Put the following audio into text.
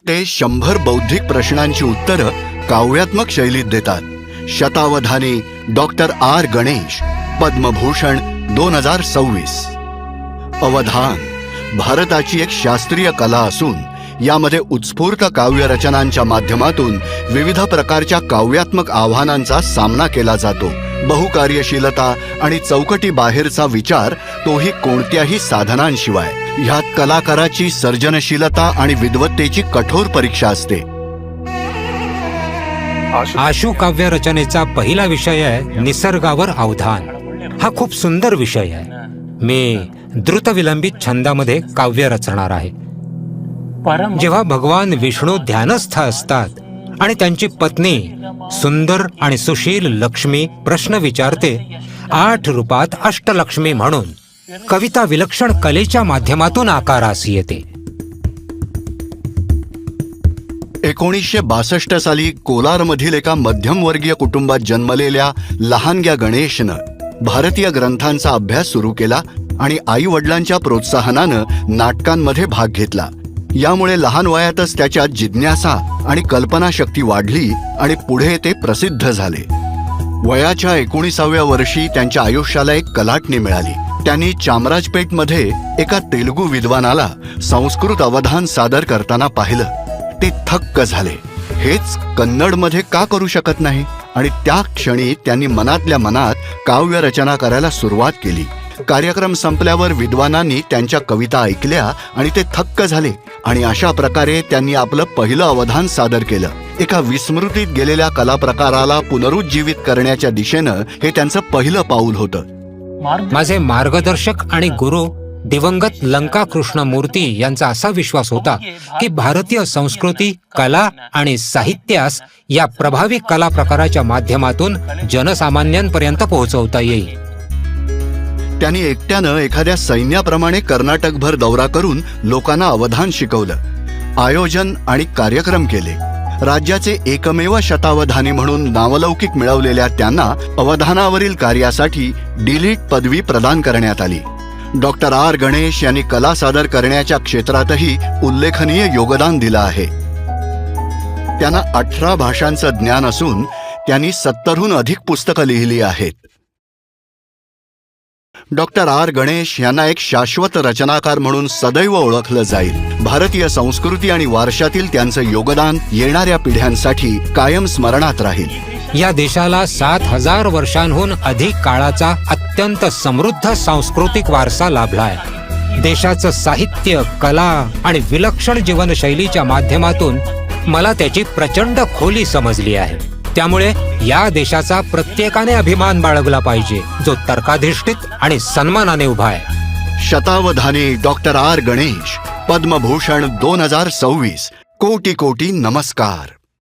ते 100 बौद्धिक प्रश्नांची उत्तरं काव्यात्मक शैलीत देतात। शतावधानी डॉक्टर आर गणेश, पद्मभूषण 2026। अवधान भारताची एक शास्त्रीय कला असून यामध्ये उत्स्फूर्त काव्य रचनांच्या माध्यमातून विविध प्रकारच्या काव्यात्मक आव्हानांचा सामना केला जातो। बहुकार्यशीलता आणि चौकटी बाहेरचा विचार, तोही कोणत्याही साधनांशिवाय। ह्यात कलाकाराची सर्जनशीलता आणि विद्वत्तेची कठोर परीक्षा असते। आशु काव्य रचनेचा पहिला विषय आहे निसर्गावर अवधान। हा खूप सुंदर विषय आहे। मी द्रुत विलंबित छंदामध्ये काव्य रचणार आहे। जेव्हा भगवान विष्णू ध्यानस्थ असतात आणि त्यांची पत्नी सुंदर आणि सुशील लक्ष्मी प्रश्न विचारते, 8 रूपात अष्टलक्ष्मी म्हणून कविता विलक्षण कलेच्या माध्यमातून आकारास येते। 1962 साली कोलारमधील एका मध्यमवर्गीय कुटुंबात जन्मलेल्या लहानग्या गणेशनं भारतीय ग्रंथांचा अभ्यास सुरू केला आणि आई वडिलांच्या प्रोत्साहनानं नाटकांमध्ये भाग घेतला। यामुळे लहान वयातच त्याच्यात जिज्ञासा आणि कल्पनाशक्ती वाढली आणि पुढे ते प्रसिद्ध झाले। वयाच्या 19व्या वर्षी त्यांच्या आयुष्याला एक कलाटणी मिळाली। त्यांनी चामराजपेटमध्ये एका तेलुगू विद्वानाला संस्कृत अवधान सादर करताना पाहिलं। ते थक्क झाले। हेच कन्नडमध्ये का करू शकत नाही? आणि त्या क्षणी त्यांनी मनातल्या मनात काव्य रचना करायला सुरुवात केली। कार्यक्रम संपल्यावर विद्वानांनी त्यांच्या कविता ऐकल्या आणि ते थक्क झाले आणि अशा प्रकारे त्यांनी आपलं पहिलं अवधान सादर केलं। एका विस्मृतीत गेलेल्या कलाप्रकाराला पुनरुज्जीवित करण्याच्या दिशेनं हे त्यांचं पहिलं पाऊल होतं। माझे मार्गदर्शक आणि गुरु दिवंगत लंका कृष्णमूर्ती यांचा असा विश्वास होता की भारतीय संस्कृती, कला आणि साहित्यास या प्रभावी कला प्रकाराच्या माध्यमातून जनसामान्यांपर्यंत पोहोचवता येईल। त्यांनी एकट्यानं एखाद्या सैन्याप्रमाणे कर्नाटकभर दौरा करून लोकांना अवधान शिकवलं, आयोजन आणि कार्यक्रम केले। राज्याचे एकमेव शतावधानी म्हणून नावलौकिक मिळवलेल्या त्यांना अवधानावरील कार्यासाठी डीलिट पदवी प्रदान करण्यात आली। डॉक्टर आर गणेश यांनी कला सादर करण्याच्या क्षेत्रातही उल्लेखनीय योगदान दिलं आहे। त्यांना 18 भाषांचं ज्ञान असून त्यांनी 70हून अधिक पुस्तकं लिहिली आहेत। डॉक्टर आर गणेश यांना एक शाश्वत रचनाकार म्हणून सदैव ओळखलं जाईल। भारतीय संस्कृती आणि वारशातील त्यांचं योगदान येणाऱ्या पिढ्यांसाठी कायम स्मरणात राहील। या देशाला 7000 वर्षांहून अधिक काळाचा अत्यंत समृद्ध सांस्कृतिक वारसा लाभलाय। देशाचं साहित्य, कला आणि विलक्षण जीवनशैलीच्या माध्यमातून मला त्याची प्रचंड खोली समजली आहे। त्यामुळे या देशाचा प्रत्येकाने अभिमान बाळगला पाहिजे, जो तर्काधिष्ठित आणि सन्मानाने उभा आहे। शतावधानी डॉक्टर आर गणेश, पद्मभूषण 2026। कोटी कोटी नमस्कार।